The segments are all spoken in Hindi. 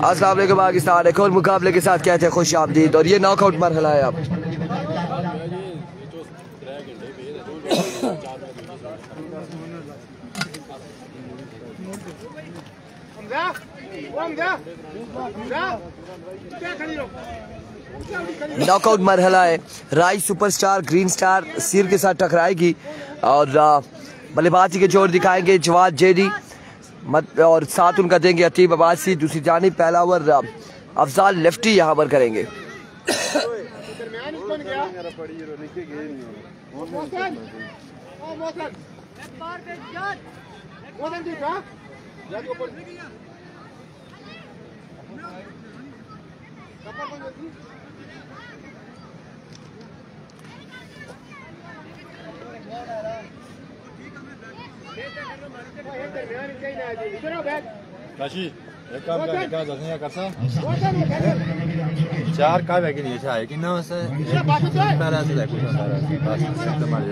अस्सलाम वालेकुम पाकिस्तान, एक और मुकाबले के साथ कहते हैं खुश आमदीद। और ये नॉकआउट मरहला है। अब नॉकआउट मरहला है। राइस सुपरस्टार ग्रीन स्टार सिर के साथ टकराएगी और बल्लेबाजी के जोर दिखाएंगे जवाद जेडी और साथ उनका देंगे अतीब अब्बासी। दूसरी जानिब पहला ओवर अफजाल लेफ्टी यहाँ पर करेंगे। चार का है कि नहीं है कि ना से पहला से देखो सारा बस इस्तेमाल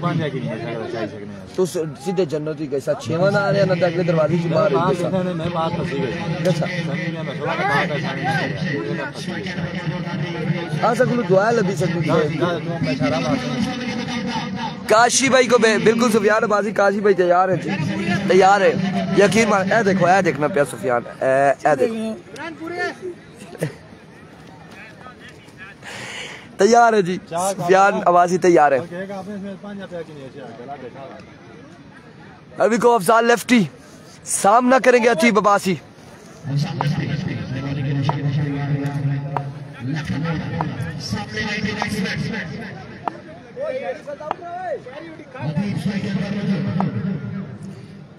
पानी की नहीं है चाहिए सकने तो सीधे जन्नत ही कैसा छेवन आ रहे हैं ना अगले दरवाजे से बाहर मैं बात फंसी गई कैसा में थोड़ा बात आ सकूं दुआ लबी सकूं काशी भाई को बिल्कुल सुफियान अब्बासी काशी भाई तैयार है जी, तैयार है यकीन मान। ए देखो ए देखना पिया सुफियान ए देखो तैयार है जी, सुफियान अब्बासी तैयार है। अभी को अफजाल लेफ्टी सामना करेंगे अतीब अब्बासी।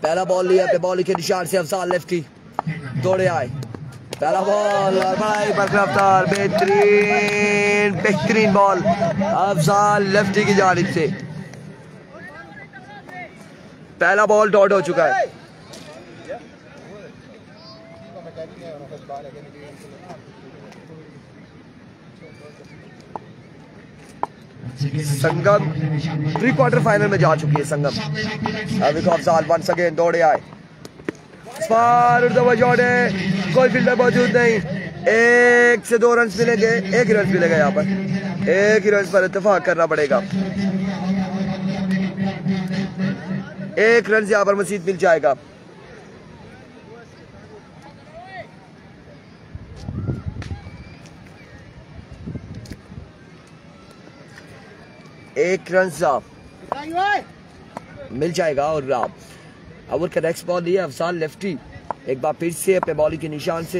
पहला बॉल लिया पे बॉल के निशान से अफजाल लेफ्टी दौड़े आए। पहला बॉल और भाई बरकरार बेहतरीन बॉल अफजाल लेफ्टी की जानिब से। पहला बॉल डॉट हो चुका है। संगम प्री क्वार्टर फाइनल में जा चुकी है संगम। अभी को अफजाल वंस अगेन दौड़े आए। कोई फील्डर मौजूद नहीं। 1 से 2 रन मिलेंगे, 1 ही रन मिलेगा यहाँ पर, 1 ही रन पर इत्तेफाक करना पड़ेगा। 1 रन यहाँ पर मजीद मिल जाएगा। एक रन मिल जाएगा और ओवर का नेक्स्ट बॉल लिया अफजाल लेफ्टी। एक बार फिर से अपने बॉलिंग के निशान से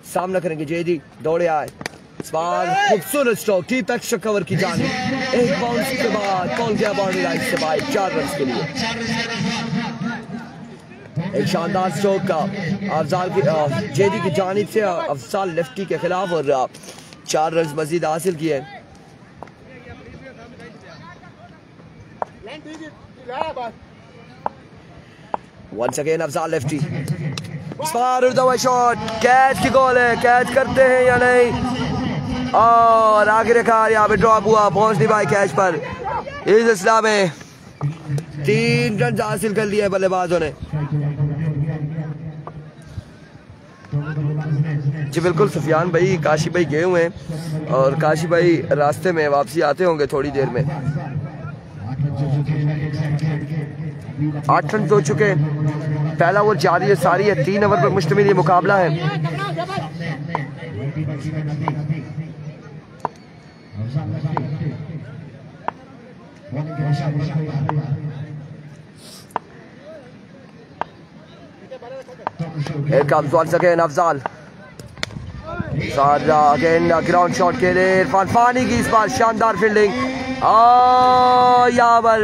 सामना करेंगे जेडी दौड़े आए। खूबसूरत स्ट्रोक टीप एक्स्ट्रा कवर की जानी। एक बाउंस के बाद कॉल किया बाउंड्री लाइन से बाहर 4 रन के लिए। एक शानदार स्ट्रोक का अफजाल की जेडी की जानिब से अफजाल लेफ्टी के खिलाफ और 4 रन मजीद हासिल किए। Once again Afzal lefty shot catch की गोल है। कैच करते हैं या नहीं और आगे रखा यहाँ पे ड्रॉप हुआ, पहुंच नहीं पाए कैच पर। इस सिलसिला में 3 रन हासिल कर लिए बल्लेबाजों ने। जी बिल्कुल सुफियान भाई काशी भाई गए हुए हैं और काशी भाई रास्ते में वापसी आते होंगे थोड़ी देर में। 8 रन हो चुके हैं। पहला ओवर जारी है सारी है। 3 ओवर पर मुश्तमिल ये मुकाबला है। अफजाल अगेन ग्राउंड शॉट के लिए इरफान फानी की इस बार शानदार फील्डिंग। यहाँ पर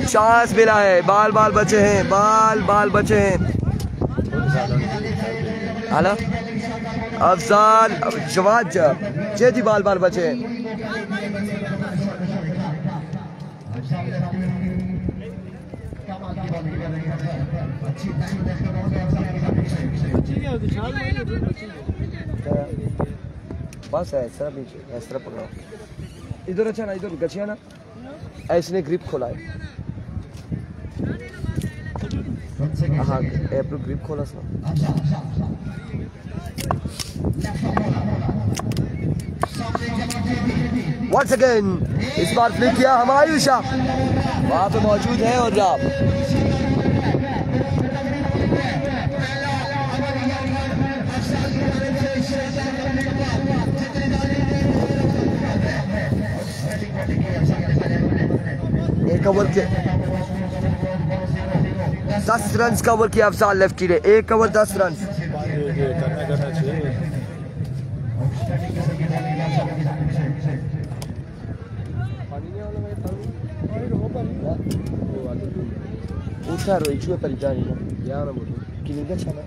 चांस मिला है। बाल बचे हैं, बाल बचे हैं। हेलो अफजाल जवाद जेदी बाल बचे हैं। बस ऐसा भी ऐसा पकड़ो इधर। अच्छा ना इधर गछिया ना ऐसने ग्रिप खोला है। हाँ एप्रो ग्रिप खोला सा Once again इस बार फ्लिक किया हमायूं शाह वहाँ पे मौजूद है और एक ओवर के 10 रन कवर किया अफजाल लेफ्टी ने 1 ओवर 10 रन उठा रोई छुए पर जानी ना यार बोलो किनी का छना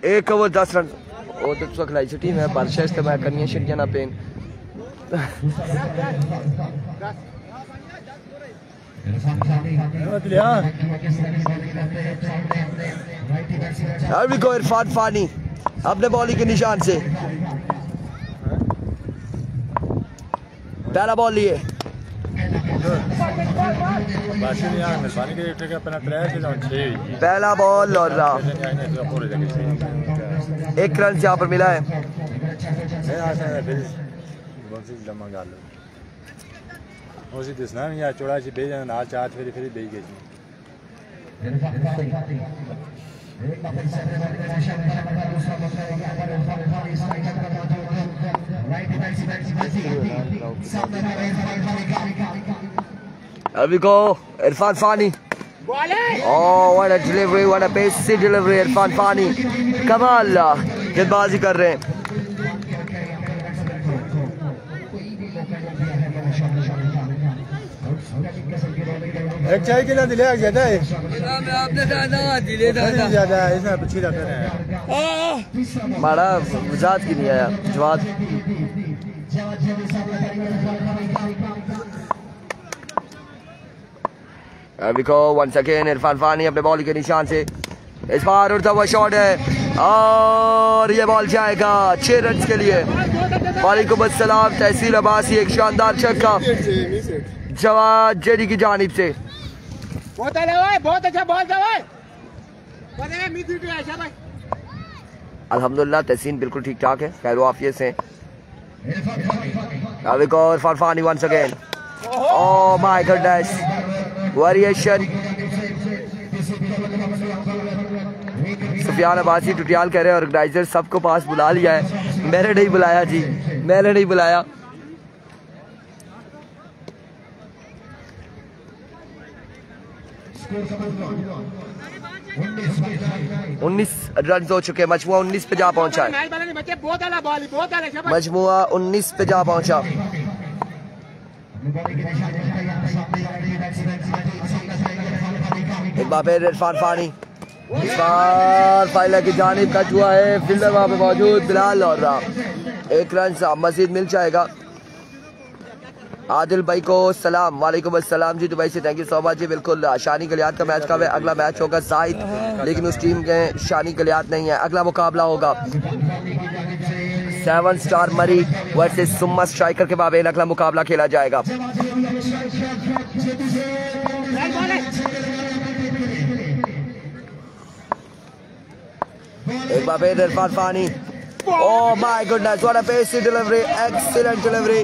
एक ओवर 10 रन वो तो चुक लाई टीम है बादशाह इस्तेमाल करनी है शिरजाना पेन Here we go Irfan Fani अपने बॉलिंग के निशान से पहला बॉल लिए पहला बॉल और 1 रन यहाँ पर मिला है Ozi desnam ya çoğaçı beyan ağaç ağaç feri bey geçti. Here we go Irfan Fani oh what a delivery what a pacey delivery Irfan Fani कमाल गेंदबाजी कर रहे हैं एक चाय के ना दिले ज्यादा है मैं आपने दादा दिले दादा ज्यादा है इसमें पूछी जाते हैं मारा गुजरात की नहीं आया जवाब अभी को once again इरफान फानी अपने बॉल के निशान से इस बार उड़ता हुआ शॉट है और ये बॉल जाएगा 6 रन के लिए वालेकुम अस्सलाम तहसील अब्बासी एक शानदार छक्का जवाब जेडी की जानिब से बहुत अच्छा बॉल था अल्हम्दुलिल्लाह तहसीन बिल्कुल ठीक ठाक है खैर वाफियत से अभी को Irfan Fani once again oh my goodness variation Sufiyan Abbasi टुटियाल कह रहे हैं ऑर्गेनाइजर सबको पास बुला लिया है मैंने नहीं बुलाया जी मैंने नहीं बुलाया 19 रन हो चुके मजमुआ 19 पे जा पहुंचा है मजमुआ 19 पे जा पहुंचा एक बार फिर इरफान फानी इस बार फाइलर की जानिब कट हुआ है फील्डर वहां पे मौजूद बिलाल और 1 रन मजीद मिल जाएगा आदिल भाई को सलाम वालेकुम अस्सलाम जी दुबई से थैंक यू सो मच जी बिल्कुल शानी गलियात का मैच कब है अगला मैच होगा जाहिद लेकिन उस टीम के शानी गलियात नहीं है अगला मुकाबला होगा 7 स्टार मरी वर्सेस सुम्मा स्ट्राइकर के बाबेन अगला मुकाबला खेला जाएगा एक बार फिर Irfan Fani oh my goodness what a pacy delivery excellent delivery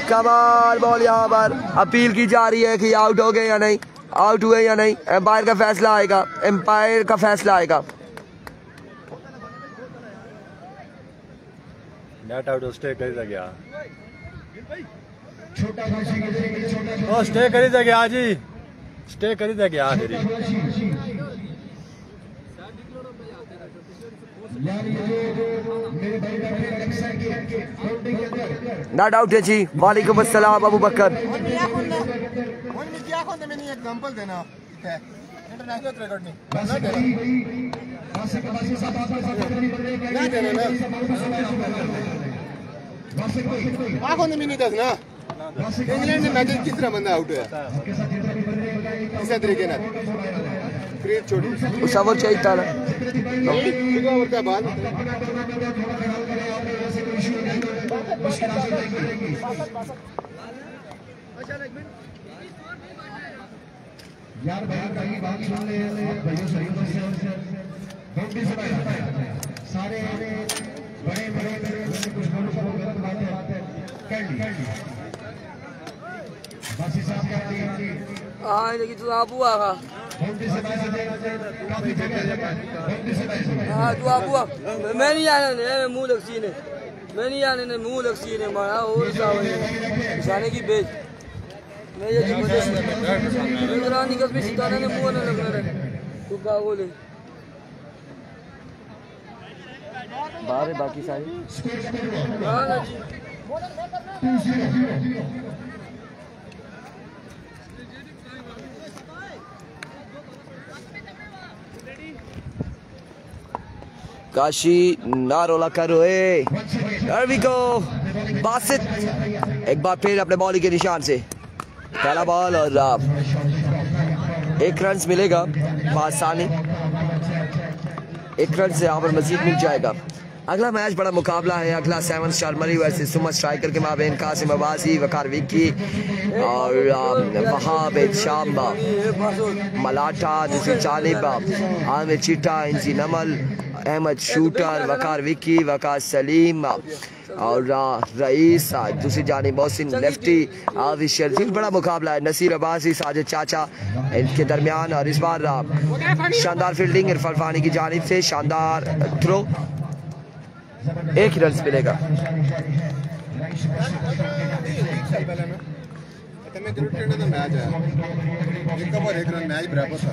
कमाल बॉल यहाँ पर अपील की जा रही है कि आउट हो गए या नहीं आउट हुए या नहीं एम्पायर का फैसला आएगा एम्पायर का फैसला आएगा नेट आउट स्टे कर गया ओ स्टे कर गया जी स्टे कर गया ना डाउट है जी वालेकुम अस्सलाम अबू बकर एग्जांपल देना इंटरनेशनल रिकॉर्ड नहीं आंखों में नहीं दस ना इंग्लैंड में मैच किस तरह बंदा आउट हुआ इस तरीके ना क्रिएट छोड़ी उस ओवर चाहिए था ना ठीक ओवर का बाद यार भाई बात सुन ले भाइयों से गलती से सारे बड़े कुछ बोलो सब गलत बात है कर ली बस हिसाब कर ली हाँ लेकिन तू आप हुआ का काफी जगह हाँ तू आप हुआ मैं नहीं आने ने मुंह लक्सी ने मैं नहीं आने ने मुंह लक्सी ने मारा और जाने की बेच मैं ये निकल में सितारे ने मुंह न लगना रहे तू पागल है बाहर है बाकी सारी हाँ ना जी काशी ना रोला करो There we go बासित एक बार फिर अपने बॉल के निशान से पहला बॉल और 1 रन मिलेगा पासानी 1 रन से यहाँ पर मजीद मिल जाएगा। अगला मैच बड़ा मुकाबला है। अगला 7 स्टार मरी वर्सेस सुपर स्ट्राइकर के माबेन कासिम अब्बासी वकार विक्की और वहाब शाम्बा मलाटा दूसरी जानिब आमिर चिट्टा इंजी नमल अहमद शूटर वकार विक्की वकार सलीम और रईस दूसरी जानिब मोहसिन लेफ्टी आविश शर्जील। बड़ा मुकाबला है। नसीर अब्बासी साजिद चाचा इनके दरमियान और इस बार शानदार फील्डिंग इरफान फानी की जानिब से शानदार थ्रो 1 रन मिलेगा। एक रन मैच बराबर था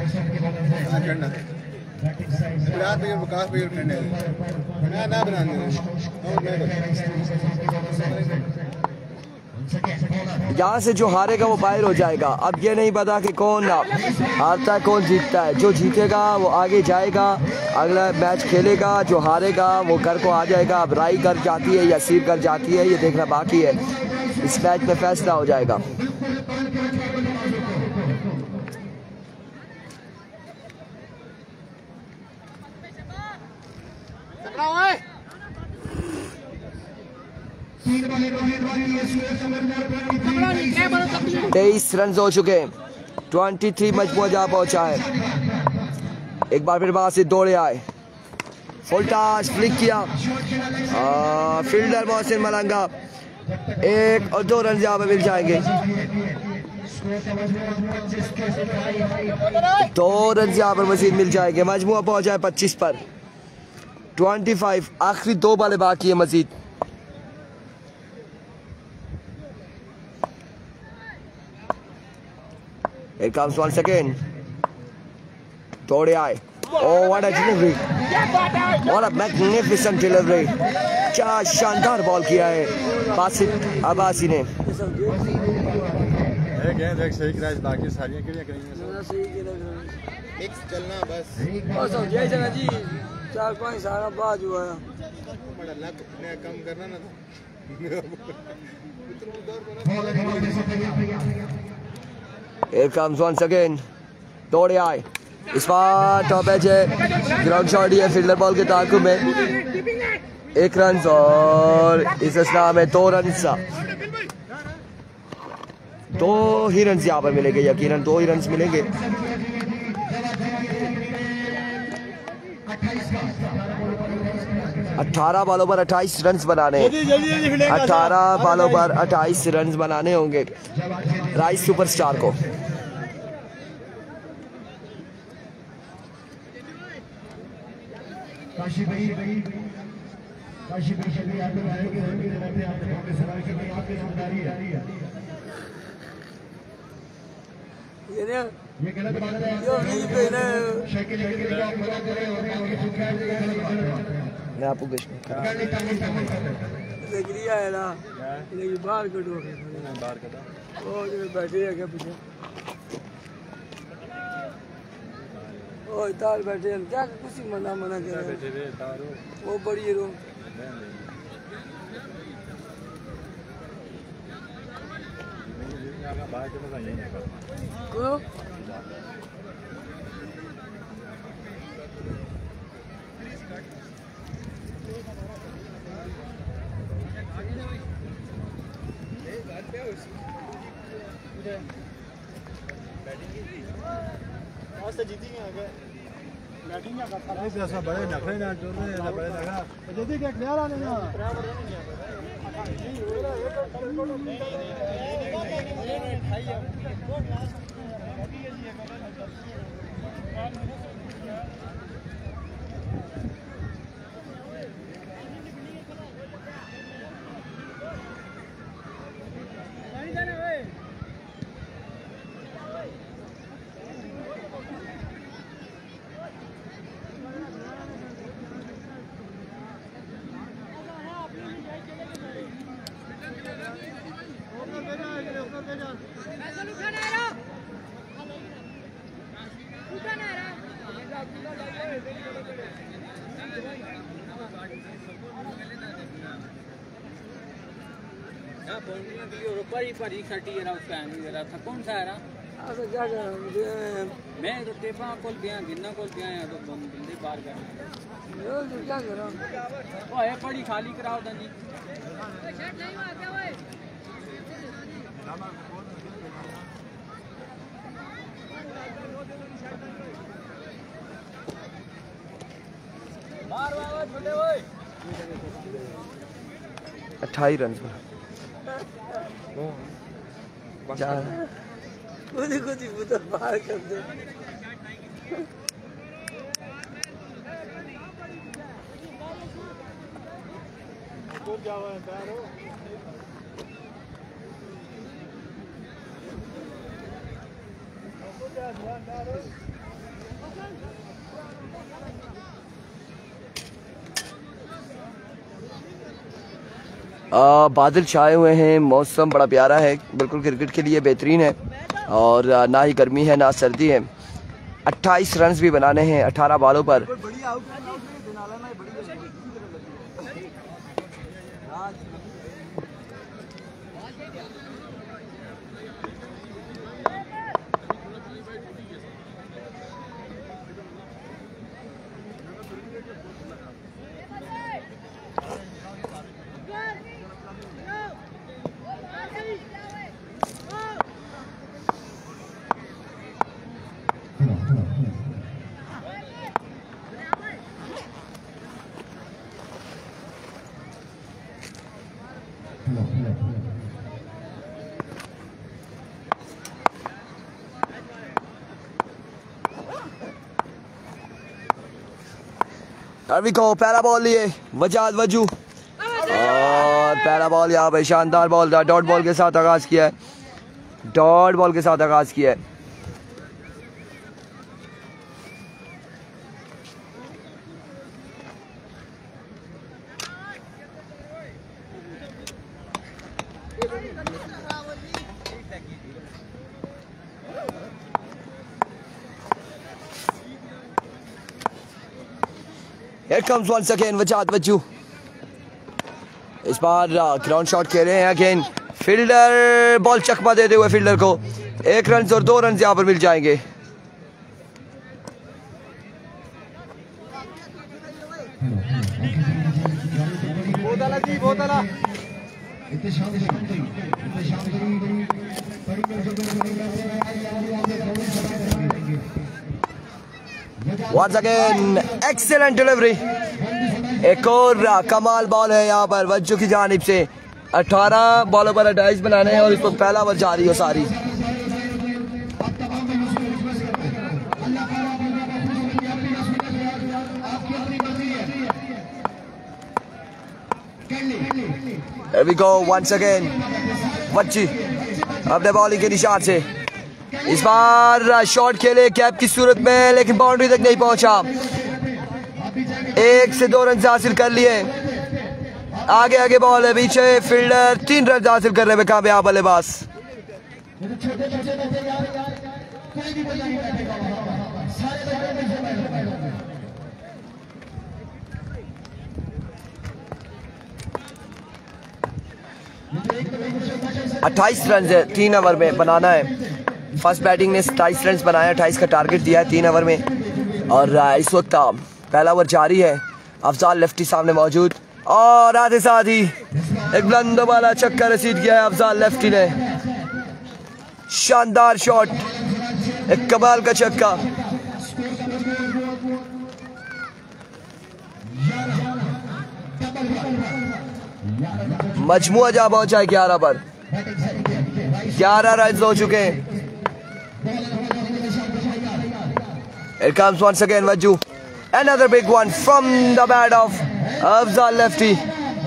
विराट भैया विकास भैया ठंडे ना बनाने यहाँ से जो हारेगा वो बाहर हो जाएगा। अब ये नहीं पता कि कौन हारता है कौन जीतता है। जो जीतेगा वो आगे जाएगा अगला मैच खेलेगा, जो हारेगा वो घर को आ जाएगा। अब राई घर जाती है या सीप घर जाती है ये देखना बाकी है। इस मैच में फैसला हो जाएगा। तेईस रन हो चुके हैं। 23 मजमूआ जा पहुंचा है। एक बार फिर वहां से दौड़े आए, फुल टॉस फ्लिक किया फील्डर मोहसिन मलंगा। 1 और 2 रन यहाँ पे मिल जाएंगे। 2 रन यहाँ पर मजीद मिल जाएंगे। मजमूआ पहुंचा है 25 पर। 25 आखिरी 2 बालें बाकी है मजीद। Here comes once again. दौड़े आए। Oh, what a delivery! What a magnificent delivery! क्या शानदार बॉल किया है बासित अब्बासी ने। सही क्रैच बाकी सारियां किड़ियां मिक्स चलना बस और सब जय जगह जी 4-5 साल बाद हुआ है। बड़ा लक ने कम करना ना Here comes once again. दौड़े आए। इस बार टॉप एज है। ग्राउंड शॉट ही है फील्डर बॉल के ताकुब में। 1 रन और इस असना में 2 रन। 2 ही रन यहाँ पर मिलेंगे। यकीनन 2 ही रन मिलेंगे। 18 बॉलों पर 28 रन बनाने। 18 बॉलों पर 28 रन बनाने होंगे राइस सुपरस्टार को। काशी भाई शबी आप लोग आएंगे आपके सवाल के लिए आपकी जिम्मेदारी है। ये गलत बात है। शकील आप मना कर रहे हो मैं आपको लगरिया है ना लेकिन बाहर कटो बाहर कटा वो जो बैठे है क्या पीछे ओ तार बैठे हैं क्या कुछ मना कर रहे हैं वो बड़ी है रूम से जीती हैं आगे बैटिंग क्या करता है ऐसा बड़े नखरे ना चल रहे हैं बड़े नखरा जल्दी क्या क्लियर आने ना कौन सा है क्या मैं तो टेपा को गया गिरना को गया तो बंदे बार कर क्या कर रहा हूं ओए पड़ी खाली कराओ दानी मार बाबा छोटे ओए 28 रन खुद ही उधर बाहर कर दे बादल छाए हुए हैं, मौसम बड़ा प्यारा है, बिल्कुल क्रिकेट के लिए बेहतरीन है और ना ही गर्मी है ना सर्दी है। 28 रन भी बनाने हैं 18 बॉलों पर। अरवी को पहला बॉल लिए वजाद वजू और पहला बॉल यहाँ पे शानदार बॉल था। डॉट बॉल के साथ आगाज किया है, डॉट बॉल के साथ आगाज किया है। Here comes once again वजाद वजू। इस बार ग्राउंड शॉट खेल रहे हैं अगेन। फील्डर बॉल चकमा देते हुए फील्डर को 1 रन और 2 रन यहाँ पर मिल जाएंगे। Once again excellent delivery। एक और कमाल बॉल है यहाँ पर वज्जू की जानिब से। 18 बॉलों पर 28 बनाने हैं और इस पर पहला ओवर जारी हो सारी। Here we go once again Vajji अपने बॉलिंग के निशान से। इस बार शॉट खेले कैप की सूरत में लेकिन बाउंड्री तक नहीं पहुंचा। 1 से 2 रन हासिल कर लिए। आगे आगे बॉल है, पीछे फील्डर 3 रन हासिल करने में कामयाब बल्लेबाज। अट्ठाईस रन 3 ओवर में बनाना है। फर्स्ट बैटिंग ने 27 रन बनाया, 28 का टारगेट दिया है 3 ओवर में और इस वक्त पहला ओवर जारी है। अफजाल लेफ्टी सामने मौजूद और आते साथ ही एक बुलंद वाला छक्का रसीद किया है अफजाल लेफ्टी ने। शानदार शॉट, एक कमाल का छक्का। मजमुआ जा पहुंचा है 11 पर। 11 रन हो चुके हैं। It comes once again Vajju. Another big one from the bat of Afzal lefty.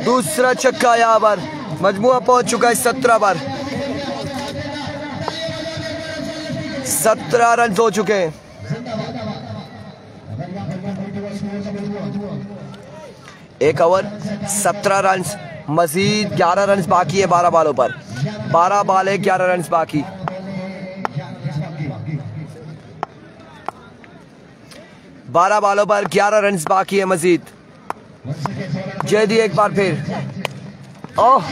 दूसरा छक्का यहाँ पर। मजमुआ पहुंच चुका है 17 पर। 17 रन हो चुके हैं। एक ओवर 17 रन, मजीद 11 रन बाकी है 12 बालों पर। 12 बाल है, 11 रन बाकी। 12 बालों पर 11 रन बाकी है मजीद। जैदी एक बार फिर। Oh,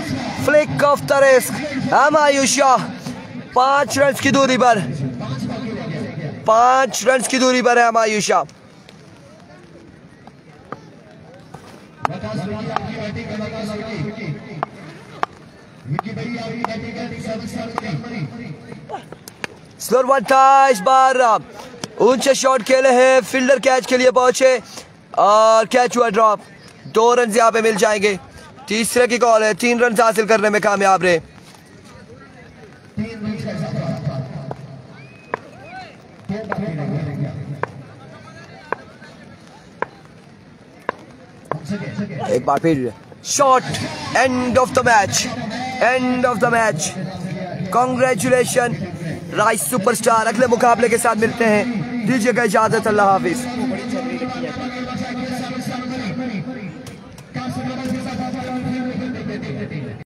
flick off the wrist. Humayun Shah 5 run की दूरी पर। 5 रन की दूरी पर है हमायूं शाह। स्लोर वन था इस बार। ऊंचे शॉट खेले हैं, फील्डर कैच के लिए पहुंचे और कैच हुआ ड्रॉप। 2 रन यहाँ पे मिल जाएंगे। तीसरे की कॉल है। 3 रन हासिल करने में कामयाब रहे। एक बार फिर shot. End of the match. End of the match. Congratulation rice superstar. अगले मुकाबले के साथ मिलते हैं। दीजिएगा इजाजत। अल्लाह हाफिज।